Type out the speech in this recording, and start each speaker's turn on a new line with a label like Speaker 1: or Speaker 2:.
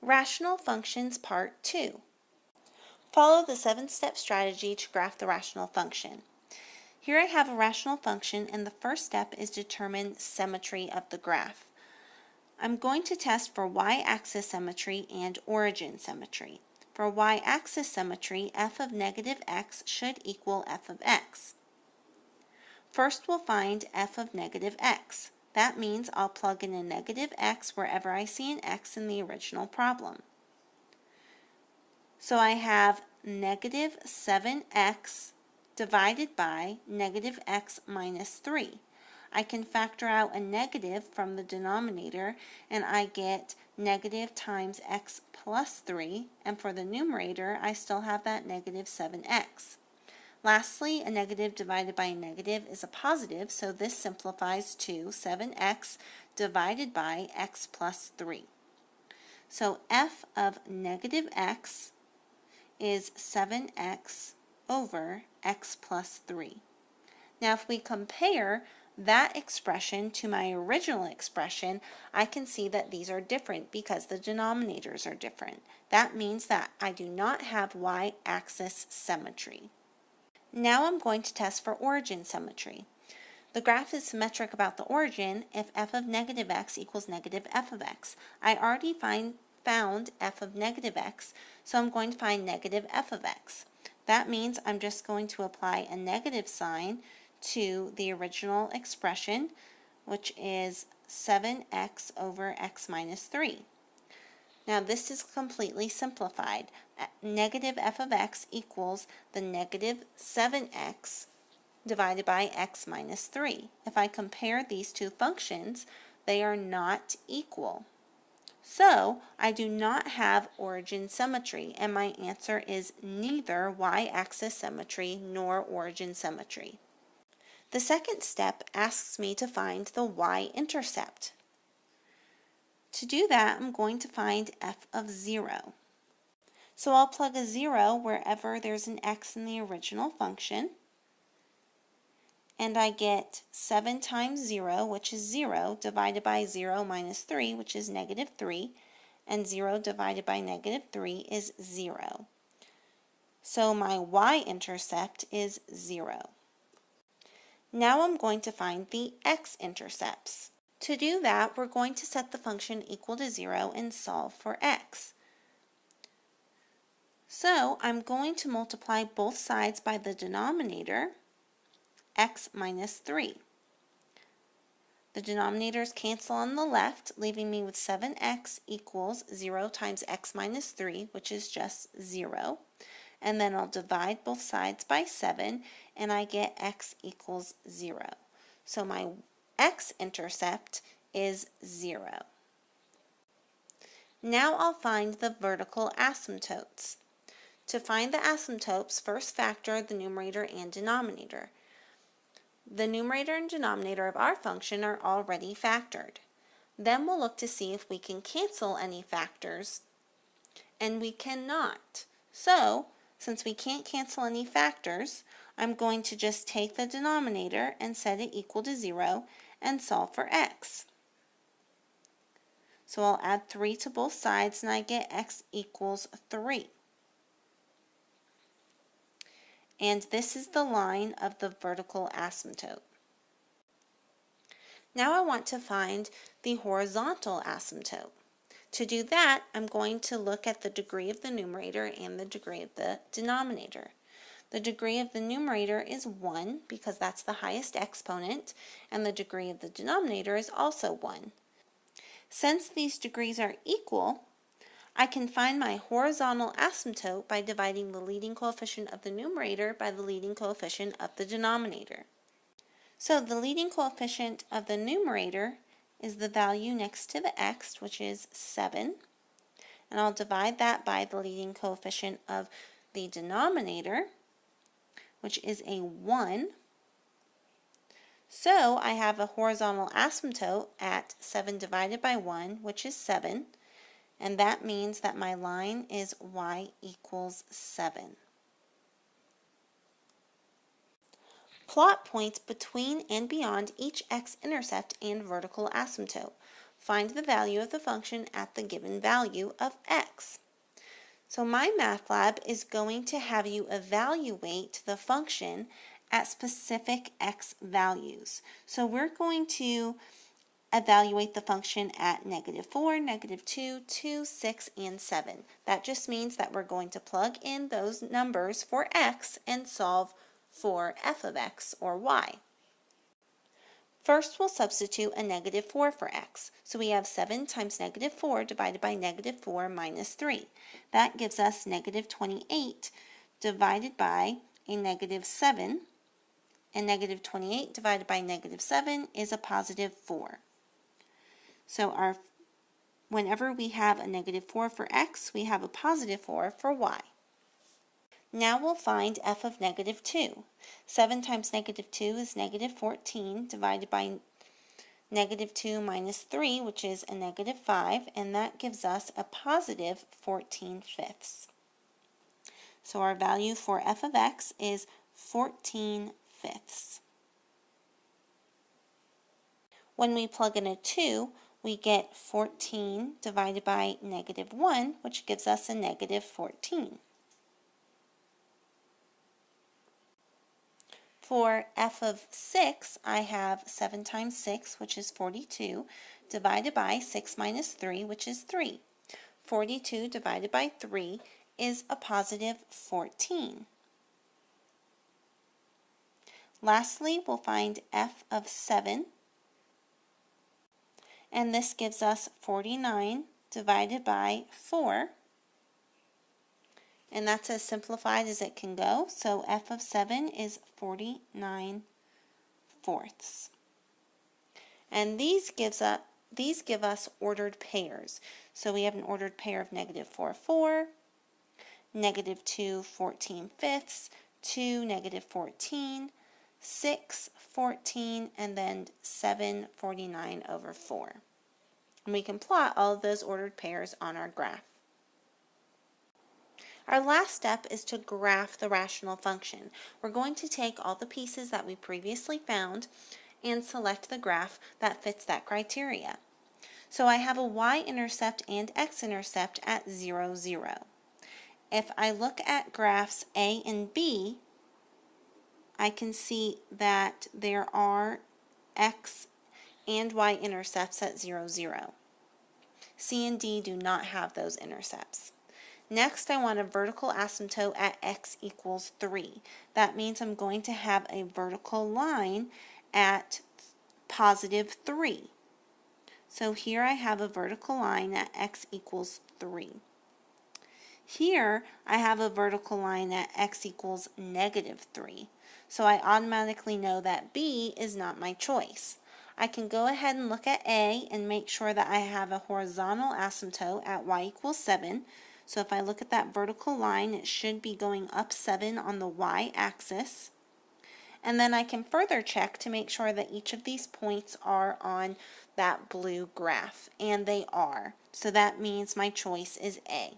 Speaker 1: Rational functions part 2. Follow the 7-step strategy to graph the rational function. Here I have a rational function, and the first step is determine symmetry of the graph. I'm going to test for y-axis symmetry and origin symmetry. For y-axis symmetry, f of negative x should equal f of x. First, we'll find f of negative x. That means I'll plug in a negative x wherever I see an x in the original problem. So I have negative 7x divided by negative x minus 3. I can factor out a negative from the denominator, and I get negative times x plus 3, and for the numerator, I still have that negative 7x. Lastly, a negative divided by a negative is a positive, so this simplifies to 7x divided by x plus 3. So f of negative x is 7x over x plus 3. Now if we compare that expression to my original expression, I can see that these are different because the denominators are different. That means that I do not have y-axis symmetry. Now I'm going to test for origin symmetry. The graph is symmetric about the origin if f of negative x equals negative f of x. I already found f of negative x, so I'm going to find negative f of x. That means I'm just going to apply a negative sign to the original expression, which is 7x over x minus 3. Now this is completely simplified. Negative f of x equals the negative 7x divided by x minus 3. If I compare these two functions, they are not equal. So I do not have origin symmetry, and my answer is neither y-axis symmetry nor origin symmetry. The second step asks me to find the y-intercept. To do that, I'm going to find f of 0. So I'll plug a 0 wherever there's an x in the original function, and I get 7 times 0, which is 0, divided by 0 minus 3, which is negative 3, and 0 divided by negative 3 is 0. So my y-intercept is 0. Now I'm going to find the x-intercepts. To do that, we're going to set the function equal to 0 and solve for x. So I'm going to multiply both sides by the denominator, x minus 3. The denominators cancel on the left, leaving me with 7x equals 0 times x minus 3, which is just 0. And then I'll divide both sides by 7, and I get x equals 0. So my x-intercept is 0. Now I'll find the vertical asymptotes. To find the asymptotes, first factor the numerator and denominator. The numerator and denominator of our function are already factored. Then we'll look to see if we can cancel any factors, and we cannot. So, since we can't cancel any factors, I'm going to just take the denominator and set it equal to 0 and solve for x. So I'll add 3 to both sides, and I get x equals 3. And this is the line of the vertical asymptote. Now I want to find the horizontal asymptote. To do that, I'm going to look at the degree of the numerator and the degree of the denominator. The degree of the numerator is 1 because that's the highest exponent, and the degree of the denominator is also 1. Since these degrees are equal, I can find my horizontal asymptote by dividing the leading coefficient of the numerator by the leading coefficient of the denominator. So the leading coefficient of the numerator is the value next to the x, which is 7, and I'll divide that by the leading coefficient of the denominator, which is a 1. So I have a horizontal asymptote at 7 divided by 1, which is 7. And that means that my line is y equals 7. Plot points between and beyond each x-intercept and vertical asymptote. Find the value of the function at the given value of x. So MyMathLab is going to have you evaluate the function at specific x values. So we're going to evaluate the function at -4, -2, 2, 6, and 7. That just means that we're going to plug in those numbers for x and solve for f of x or y. First, we'll substitute a -4 for x. So we have 7 times -4 divided by -4 minus 3. That gives us -28 divided by a -7. And -28 divided by -7 is a +4. So whenever we have a -4 for x, we have a +4 for y. Now we'll find f of -2. 7 times -2 is -14 divided by -2 minus 3, which is a -5, and that gives us a +14/5. So our value for f of x is 14/5. When we plug in a 2, we get 14 divided by -1, which gives us a -14. For f of 6, I have 7 times 6, which is 42, divided by 6 minus 3, which is 3. 42 divided by 3 is a +14. Lastly, we'll find f of 7, and this gives us 49 divided by 4. And that's as simplified as it can go. So f of 7 is 49/4. And these give us ordered pairs. So we have an ordered pair of -4, 4, -2, 14/5, 2, -14, 6, 14, and then 7, 49/4. And we can plot all of those ordered pairs on our graph. Our last step is to graph the rational function. We're going to take all the pieces that we previously found and select the graph that fits that criteria. So I have a y-intercept and x-intercept at 0, 0. If I look at graphs A and B, I can see that there are x and y-intercepts at 0, 0. C and D do not have those intercepts. Next, I want a vertical asymptote at x equals 3. That means I'm going to have a vertical line at +3. So here I have a vertical line at x equals 3. Here I have a vertical line at x equals -3. So I automatically know that B is not my choice. I can go ahead and look at A and make sure that I have a horizontal asymptote at y equals 7. So if I look at that vertical line, it should be going up 7 on the y-axis. And then I can further check to make sure that each of these points are on that blue graph, and they are. So that means my choice is A.